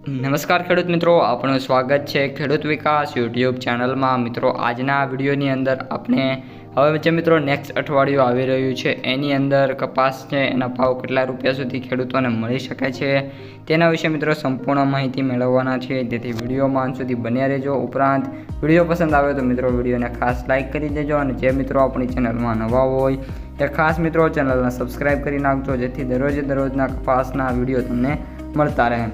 નમસ્કાર ખેડૂત મિત્રો, આપણું સ્વાગત છે ખેડૂત વિકાસ યુટ્યુબ ચેનલમાં। મિત્રો, આજના વિડીયોની અંદર આપણે હવે જે મિત્રો નેક્સ્ટ અઠવાડિયું આવી રહ્યું છે એની અંદર કપાસ છે એના ભાવ કેટલા રૂપિયા સુધી ખેડૂતોને મળી શકે છે તેના વિશે મિત્રો સંપૂર્ણ માહિતી મેળવવાના છે, જેથી વિડીયોમાં અંત સુધી બન્યા રહેજો। ઉપરાંત વિડીયો પસંદ આવે તો મિત્રો વિડીયોને ખાસ લાઇક કરી દેજો, અને જે મિત્રો આપણી ચેનલમાં નવા હોય એ ખાસ મિત્રો ચેનલને સબસ્ક્રાઈબ કરી નાખજો, જેથી દરરોજના કપાસના વિડીયો તમને મળતા રહે।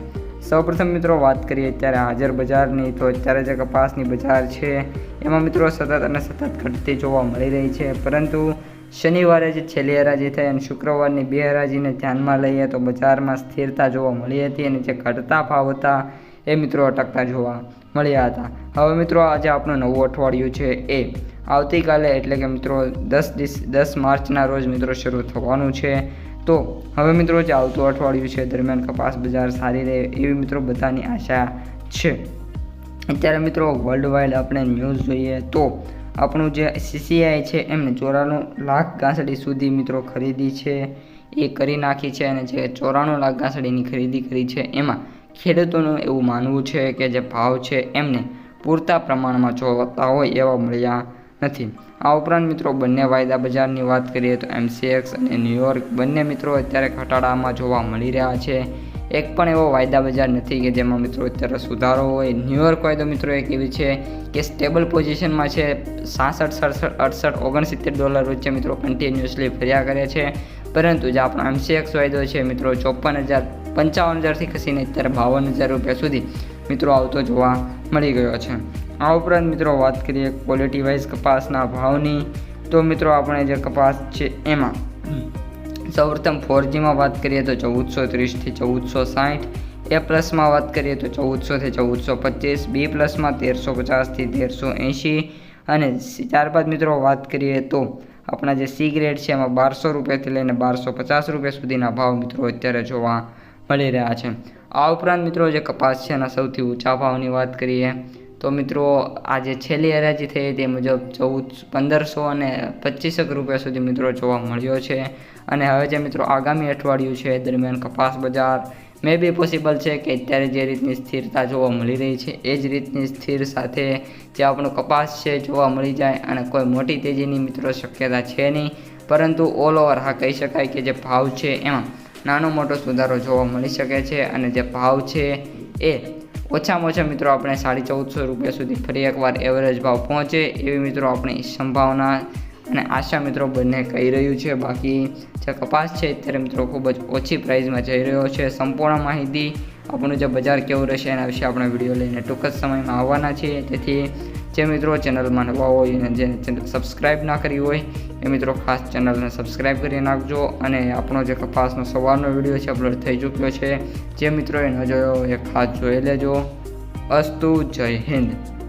સૌપ્રથમ મિત્રો વાત કરીએ અત્યારે હાજર બજારની, તો અત્યારે જે કપાસની બજાર છે એમાં મિત્રો સતત ઘટતી જોવા મળી રહી છે, પરંતુ શનિવારે જે છેલ્લી હરાજી થઈ અને શુક્રવારની બે હરાજીને ધ્યાનમાં લઈએ તો બજારમાં સ્થિરતા જોવા મળી હતી, અને જે ઘટતા ભાવ હતા એ મિત્રો અટકતા જોવા મળ્યા હતા। હવે મિત્રો આજે આપણું નવું અઠવાડિયું છે એ આવતીકાલે એટલે કે મિત્રો 10 માર્ચના રોજ મિત્રો શરૂ થવાનું છે। તો હવે મિત્રો જે આવતું અઠવાડિયું છે દરમિયાન કપાસ બજાર સારી રહે એવી મિત્રો બધાની આશા છે। અત્યારે મિત્રો વર્લ્ડ વાઇડ આપણે ન્યૂઝ જોઈએ તો આપણું જે CCI છે એમને 94 લાખ ગાંસડી સુધી મિત્રો ખરીદી છે એ કરી નાખી છે, અને જે 94 લાખ ગાંસડીની ખરીદી કરી છે એમાં ખેડૂતોનું એવું માનવું છે કે જે ભાવ છે એમને પૂરતા પ્રમાણમાં જોતા હોય એવા મળ્યા નથી। આ ઉપરાંત મિત્રો બંને વાયદા બજારની વાત કરીએ તો MCX અને ન્યુયોર્ક બંને મિત્રો અત્યારે ઘટાડામાં જોવા મળી રહ્યા છે। એક પણ એવો વાયદા બજાર નથી કે જેમાં મિત્રો અત્યારે સુધારો હોય। ન્યુયોર્ક વાયદો મિત્રો એક એવી છે કે સ્ટેબલ પોઝિશનમાં છે, 66, 67, 68, $69 વચ્ચે મિત્રો કન્ટિન્યુઅસલી ફર્યા કરે છે, પરંતુ જે આપણો MCX વાયદો છે મિત્રો 54,000, 55,000થી ખસીને અત્યારે 52,000 રૂપિયા સુધી મિત્રો આવતો જોવા મળી ગયો છે। આ ઉપરાંત મિત્રો વાત કરીએ ક્વોલિટી વાઇઝ કપાસના ભાવની, તો મિત્રો આપણે જે કપાસ છે એમાં સૌપ્રથમ 4Gમાં વાત કરીએ તો 1430થી 1460, A+માં વાત કરીએ તો 1400થી 1425, B+માં 1350થી 1380, અને ત્યારબાદ મિત્રો વાત કરીએ તો આપણા જે C ગ્રેડ છે એમાં 1200 રૂપિયાથી લઈને 1250 રૂપિયા સુધીના ભાવ મિત્રો અત્યારે જોવા મળી રહ્યા છે। આ ઉપરાંત મિત્રો જે કપાસ છે એના સૌથી ઊંચા ભાવની વાત કરીએ તો મિત્રો આજે છેલ્લી હરાજી થઈ તે મુજબ 1500 અને 2500 રૂપિયા સુધી મિત્રો જોવા મળ્યો છે, અને હવે જે મિત્રો આગામી અઠવાડિયું છે દરમિયાન કપાસ બજાર મે બી પોસિબલ છે કે અત્યારે જે રીતની સ્થિરતા જોવા મળી રહી છે એ જ રીતની સ્થિર સાથે જે આપણો કપાસ છે જોવા મળી જાય, અને કોઈ મોટી તેજીની મિત્રો શક્યતા છે નહીં, પરંતુ ઓલ ઓવર હા કહી શકાય કે જે ભાવ છે એમાં નાનો મોટો સુધારો જોવા મળી શકે છે, અને જે ભાવ છે એ ઓછામાં ઓછા મિત્રો આપણે 1450 રૂપિયા સુધી ફરી એકવાર એવરેજ ભાવ પહોંચે એવી મિત્રો આપણી સંભાવના અને આશા મિત્રો બંને કહી રહ્યું છે। બાકી જે કપાસ છે અત્યારે મિત્રો ખૂબ જ ઓછી પ્રાઇસમાં જઈ રહ્યો છે। સંપૂર્ણ માહિતી આપણું જે બજાર કેવું રહેશે એના વિશે આપણે વિડીયો લઈને ટૂંક જ સમયમાં આવવાના છીએ, તેથી જે મિત્રો ચેનલમાં નવા હોય અને જેને ચેનલ સબસ્ક્રાઈબ ના કરી હોય એ મિત્રો ખાસ ચેનલને સબસ્ક્રાઈબ કરી નાખજો, અને આપણો જે કપાસનો સવારનો વિડીયો છે અપલોડ થઈ ચૂક્યો છે, જે મિત્રોએ ન જોયો એ ખાસ જોઈ લેજો। અસ્તુ, જય હિન્દ।